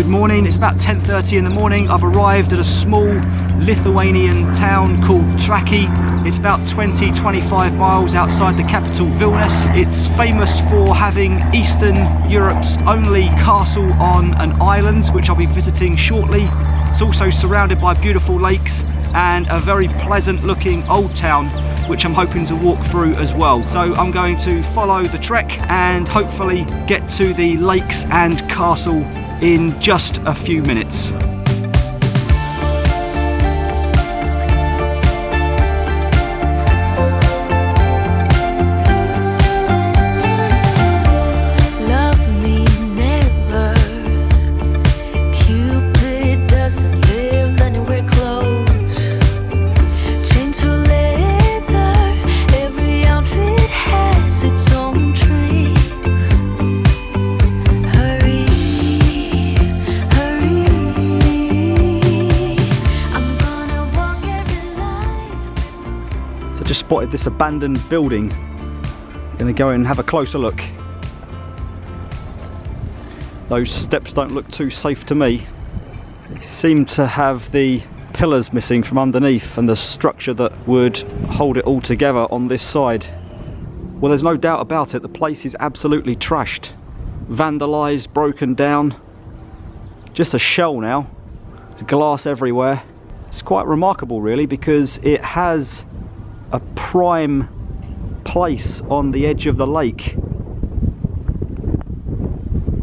Good morning, it's about 10:30 in the morning. I've arrived at a small Lithuanian town called Trakai. It's about 20-25 miles outside the capital Vilnius. It's famous for having Eastern Europe's only castle on an island, which I'll be visiting shortly. It's also surrounded by beautiful lakes and a very pleasant looking old town, which I'm hoping to walk through as well. So I'm going to follow the trek and hopefully get to the lakes and castle in just a few minutes. Just spotted this abandoned building. Gonna go and have a closer look. Those steps don't look too safe to me. They seem to have the pillars missing from underneath and the structure that would hold it all together on this side. Well, there's no doubt about it, the place is absolutely trashed, vandalised, broken down. Just a shell now. There's glass everywhere. It's quite remarkable really, because it has a prime place on the edge of the lake.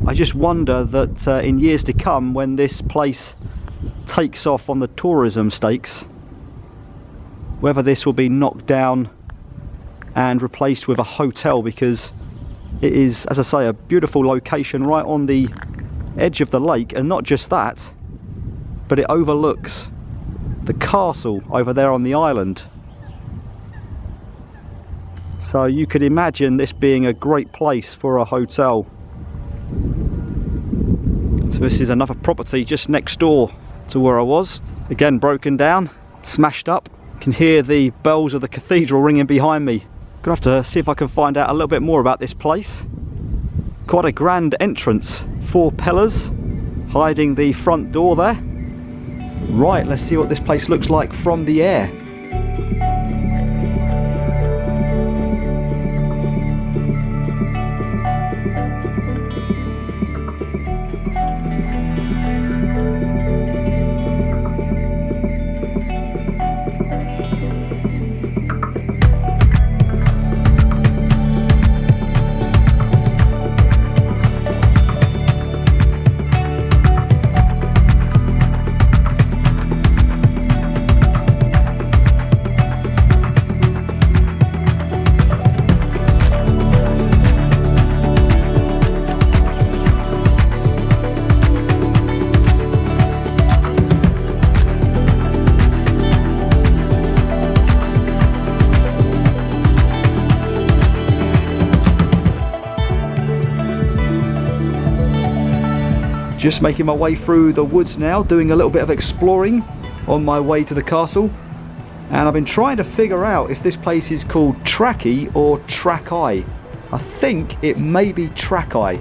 I just wonder that in years to come, when this place takes off on the tourism stakes, whether this will be knocked down and replaced with a hotel, because it is, as I say, a beautiful location right on the edge of the lake. And not just that, but it overlooks the castle over there on the island. So you could imagine this being a great place for a hotel. So this is another property just next door to where I was. Again, broken down, smashed up. You can hear the bells of the cathedral ringing behind me. Gonna have to see if I can find out a little bit more about this place. Quite a grand entrance. 4 pillars hiding the front door there. Right, let's see what this place looks like from the air. Just making my way through the woods now, doing a little bit of exploring on my way to the castle. And I've been trying to figure out if this place is called Trakai or Trakai. I think it may be Trakai.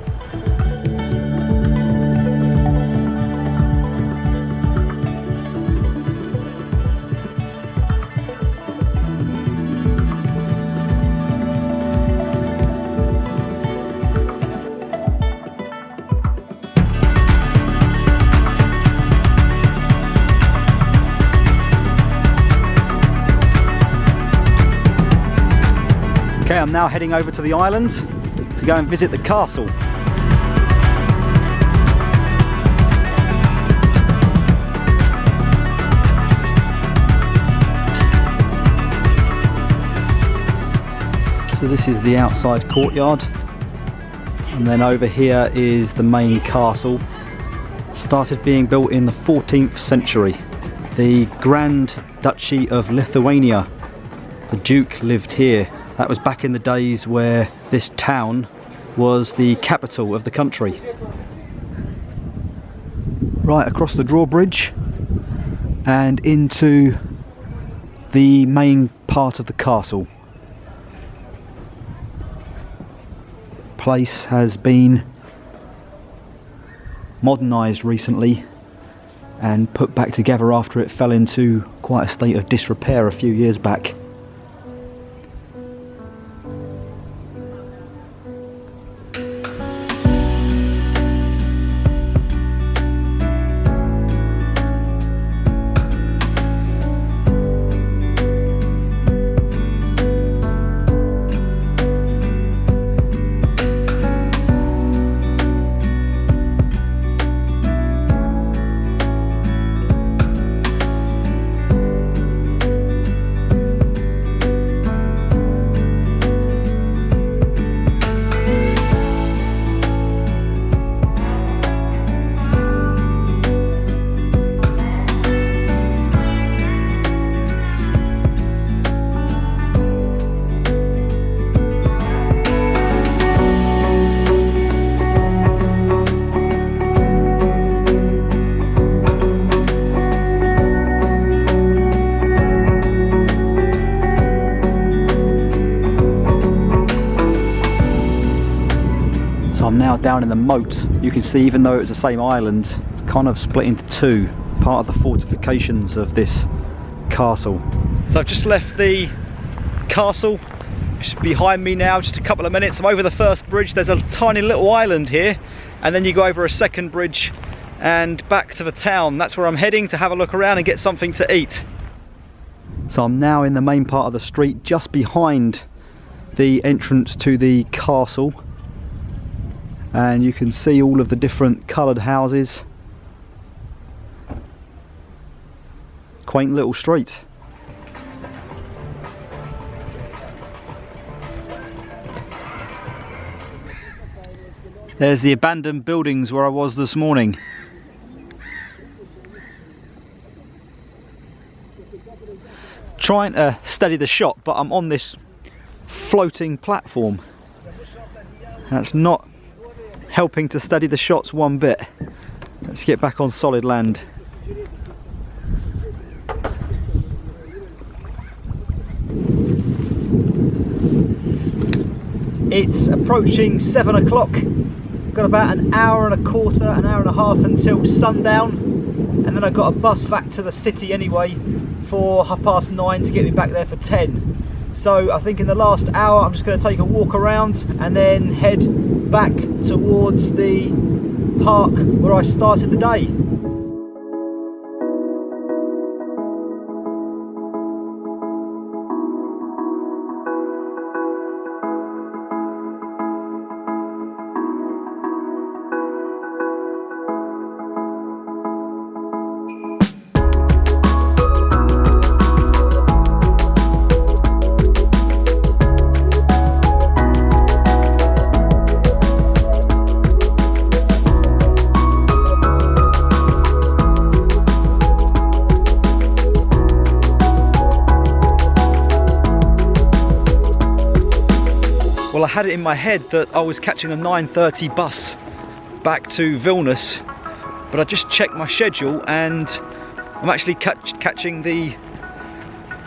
Okay, I'm now heading over to the island to go and visit the castle. So this is the outside courtyard, and then over here is the main castle. Started being built in the 14th century. The Grand Duchy of Lithuania. The Duke lived here. That was back in the days where this town was the capital of the country. Right across the drawbridge and into the main part of the castle. Place has been modernised recently and put back together after it fell into quite a state of disrepair a few years back. I'm now down in the moat. You can see, even though it was the same island, it's kind of split into two, part of the fortifications of this castle. So I've just left the castle, which is behind me now, just a couple of minutes. I'm over the first bridge. There's a tiny little island here, and then you go over a second bridge and back to the town. That's where I'm heading to have a look around and get something to eat. So I'm now in the main part of the street, just behind the entrance to the castle. And you can see all of the different coloured houses. Quaint little street. There's the abandoned buildings where I was this morning. Trying to steady the shot, but I'm on this floating platform. That's not helping to steady the shots one bit. Let's get back on solid land. It's approaching 7 o'clock. Got about an hour and a quarter, an hour and a half until sundown, and then I've got a bus back to the city anyway for 9:30 to get me back there for 10. So I think in the last hour I'm just going to take a walk around and then head back towards the park where I started the day. Well, I had it in my head that I was catching a 9:30 bus back to Vilnius, but I just checked my schedule and I'm actually catching the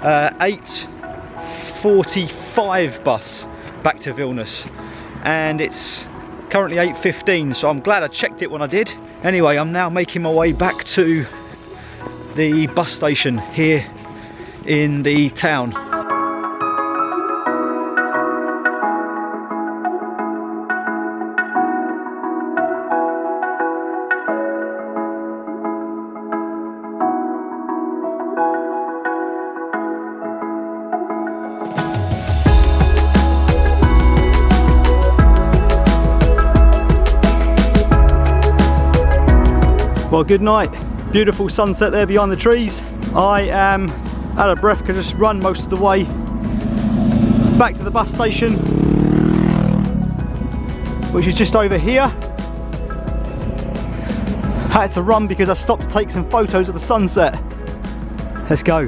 8:45 bus back to Vilnius, and it's currently 8:15, so I'm glad I checked it when I did. Anyway, I'm now making my way back to the bus station here in the town. Well, good night. Beautiful sunset there behind the trees. I am out of breath because I just run most of the way back to the bus station, which is just over here. Had to run because I stopped to take some photos of the sunset. Let's go.